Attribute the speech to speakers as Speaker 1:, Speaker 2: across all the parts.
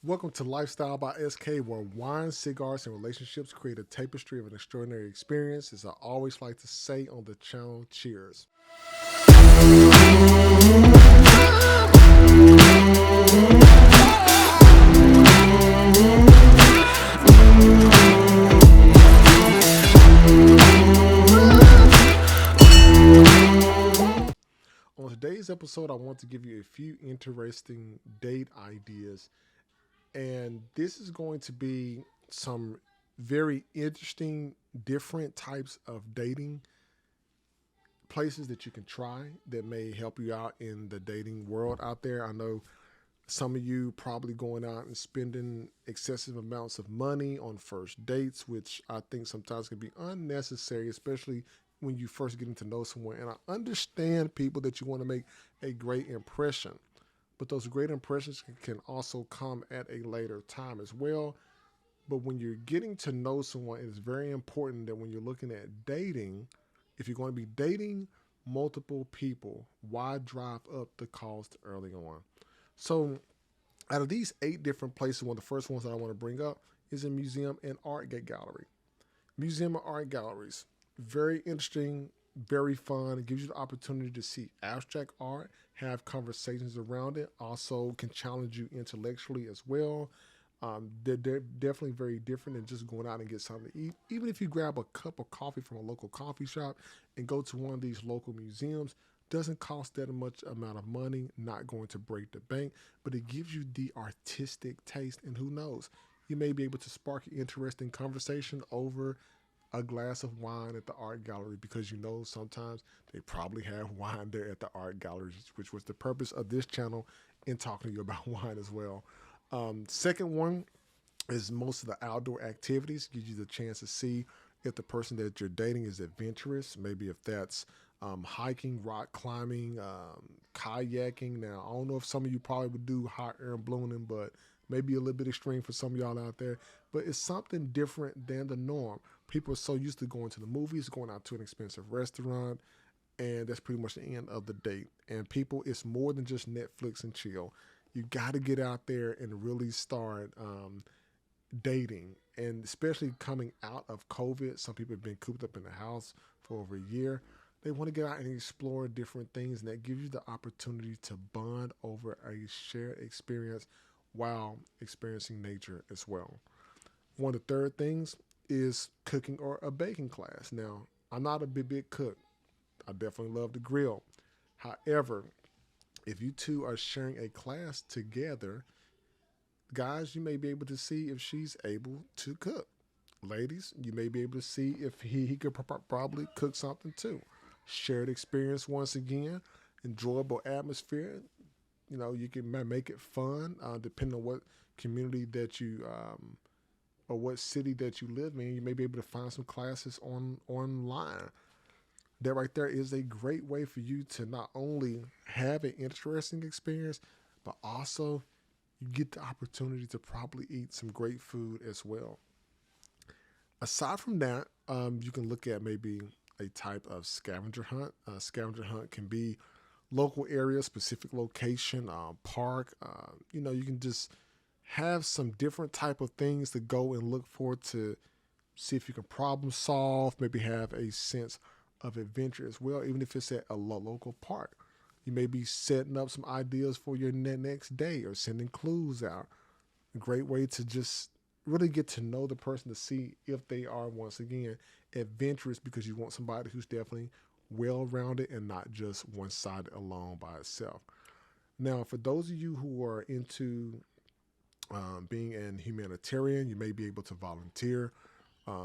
Speaker 1: Welcome to Lifestyle by SK, where wine, cigars, and relationships create a tapestry of an extraordinary experience. As I always like to say on the channel, cheers. On today's episode, I want to give you a few interesting date ideas, and this is going to be some very interesting, different types of dating places that you can try that may help you out in the dating world out there. I know some of you probably going out and spending excessive amounts of money on first dates, which I think sometimes can be unnecessary, especially when you first getting to know someone. And I understand people that you want to make a great impression, but those great impressions can also come at a later time as well. But when you're getting to know someone, it's very important that when you're looking at dating, if you're going to be dating multiple people, why drive up the cost early on? So, out of these 8 different places, one of the first ones that I want to bring up is a museum and art gallery. Museum and art galleries, very interesting, very fun. It gives you the opportunity to see abstract art, have conversations around it. Also, can challenge you intellectually as well. They're definitely very different than just going out and get something to eat. Even if you grab a cup of coffee from a local coffee shop and go to one of these local museums, doesn't cost that much amount of money, not going to break the bank, but it gives you the artistic taste. And who knows, you may be able to spark an interesting conversation over a glass of wine at the art gallery, because you know sometimes they probably have wine there at the art gallery, which was the purpose of this channel in talking to you about wine as well. Second one is most of the outdoor activities. Gives you the chance to see if the person that you're dating is adventurous. Maybe if that's hiking, rock climbing, kayaking. Now, I don't know if some of you probably would do hot air ballooning, but maybe a little bit extreme for some of y'all out there. But it's something different than the norm. People are so used to going to the movies, going out to an expensive restaurant, and that's pretty much the end of the date. And people, it's more than just Netflix and chill. You got to get out there and really start dating. And especially coming out of COVID, some people have been cooped up in the house for over a year. They want to get out and explore different things, and that gives you the opportunity to bond over a shared experience while experiencing nature as well. One of the third things is cooking or a baking class. Now, I'm not a big cook. I definitely love to grill. However, if you two are sharing a class together, guys, you may be able to see if she's able to cook. Ladies, you may be able to see if he could probably cook something too. Shared experience once again, enjoyable atmosphere. You know, you can make it fun depending on what community that you or what city that you live in. You may be able to find some classes online. That right there is a great way for you to not only have an interesting experience, but also you get the opportunity to probably eat some great food as well. Aside from that, you can look at maybe a type of scavenger hunt. Scavenger hunt can be local area, specific location, park. You can just have some different type of things to go and look for to see if you can problem solve. Maybe have a sense of adventure as well, even if it's at a local park. You may be setting up some ideas for your next day or sending clues out. A great way to just really get to know the person to see if they are, once again, adventurous, because you want somebody who's definitely well rounded and not just one sided alone by itself. Now, for those of you who are into being an humanitarian, you may be able to volunteer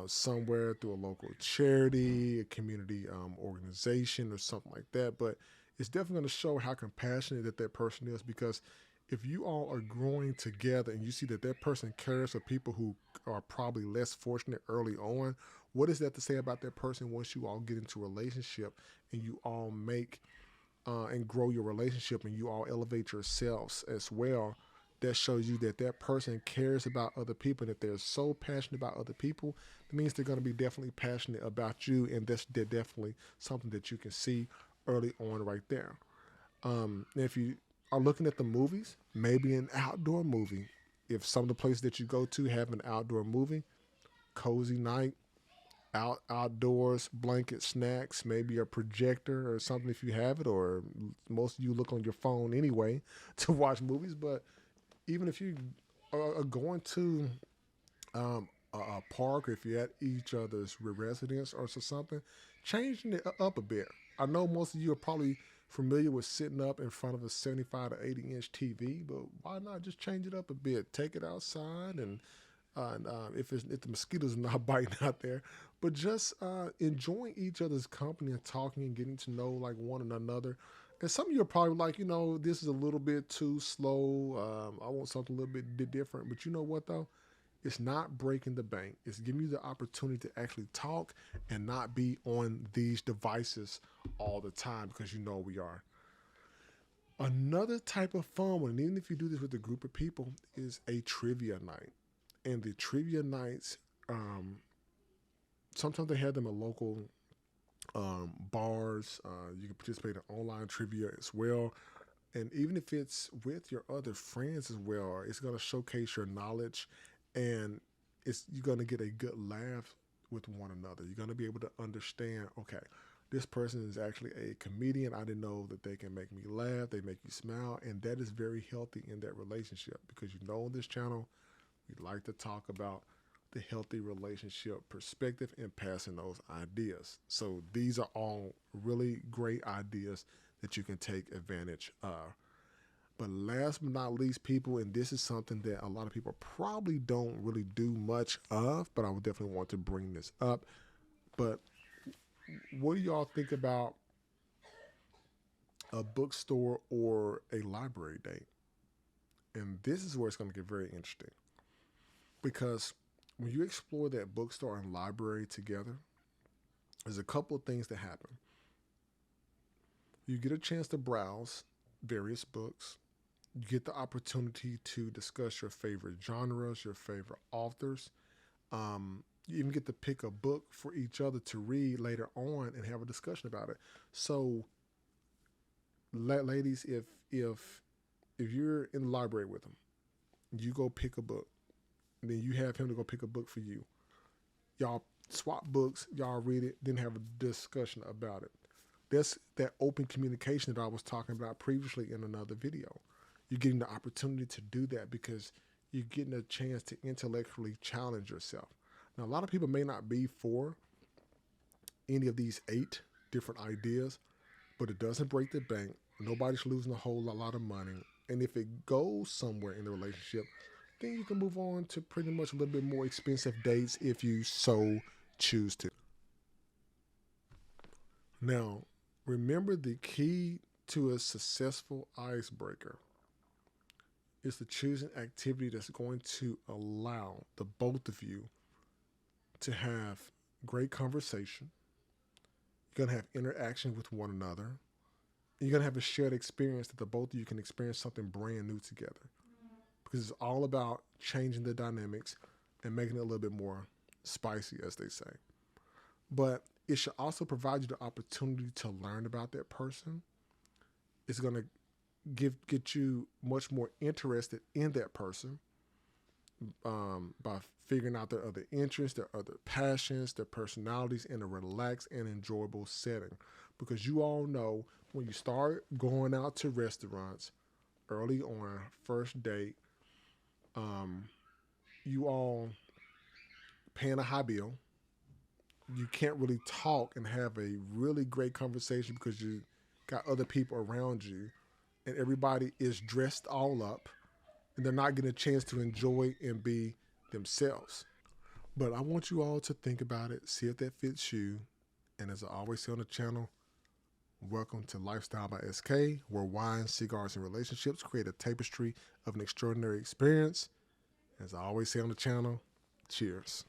Speaker 1: somewhere through a local charity, a community organization, or something like that. But it's definitely going to show how compassionate that person is, because if you all are growing together and you see that person cares for people who are probably less fortunate early on, what is that to say about that person once you all get into a relationship and you all make and grow your relationship and you all elevate yourselves as well? That shows you that person cares about other people. And if they're so passionate about other people, it means they're going to be definitely passionate about you. And they're definitely something that you can see early on right there. If you are looking at the movies, maybe an outdoor movie if some of the places that you go to have an outdoor movie, cozy night, outdoors, blanket, snacks, maybe a projector or something if you have it, or most of you look on your phone anyway to watch movies. But even if you are going to a park, or if you're at each other's residence or something, changing it up a bit. I know most of you are probably familiar with sitting up in front of a 75 to 80-inch TV, but why not just change it up a bit? Take it outside, and if the mosquitoes are not biting out there, but just enjoying each other's company and talking and getting to know like one another. And some of you are probably like, this is a little bit too slow. I want something a little bit different. But you know what though? It's not breaking the bank. It's giving you the opportunity to actually talk and not be on these devices all the time, because we are. Another type of fun one, and even if you do this with a group of people, is a trivia night. And the trivia nights, sometimes they have them at local bars. You can participate in online trivia as well. And even if it's with your other friends as well, it's going to showcase your knowledge, and you're going to get a good laugh with one another. You're going to be able to understand, okay, this person is actually a comedian. I didn't know that they can make me laugh. They make you smile. And that is very healthy in that relationship, because on this channel, we like to talk about the healthy relationship perspective and passing those ideas. So these are all really great ideas that you can take advantage of. But last but not least, people, and this is something that a lot of people probably don't really do much of, but I would definitely want to bring this up. But what do y'all think about a bookstore or a library date? And this is where it's going to get very interesting, because when you explore that bookstore and library together, there's a couple of things that happen. You get a chance to browse various books. You get the opportunity to discuss your favorite genres, your favorite authors. You even get to pick a book for each other to read later on and have a discussion about it. So, ladies, if you're in the library with them, you go pick a book, and then you have him to go pick a book for you. Y'all swap books, y'all read it, then have a discussion about it. That's that open communication that I was talking about previously in another video. You're getting the opportunity to do that because you're getting a chance to intellectually challenge yourself. Now, a lot of people may not be for any of these 8 different ideas, but it doesn't break the bank. Nobody's losing a whole lot of money. And if it goes somewhere in the relationship, then you can move on to pretty much a little bit more expensive dates if you so choose to. Now, remember, the key to a successful icebreaker is to choose an activity that's going to allow the both of you to have great conversation. You're going to have interaction with one another. You're going to have a shared experience that the both of you can experience something brand new together. Because it's all about changing the dynamics and making it a little bit more spicy, as they say. But it should also provide you the opportunity to learn about that person. It's going to get you much more interested in that person by figuring out their other interests, their other passions, their personalities in a relaxed and enjoyable setting. Because you all know, when you start going out to restaurants early on, first date, you all paying a high bill. You can't really talk and have a really great conversation because you got other people around you, and everybody is dressed all up, and they're not getting a chance to enjoy and be themselves. But I want you all to think about it, see if that fits you. And as I always say on the channel, welcome to Lifestyle by SK, where wine, cigars, and relationships create a tapestry of an extraordinary experience. As I always say on the channel, cheers.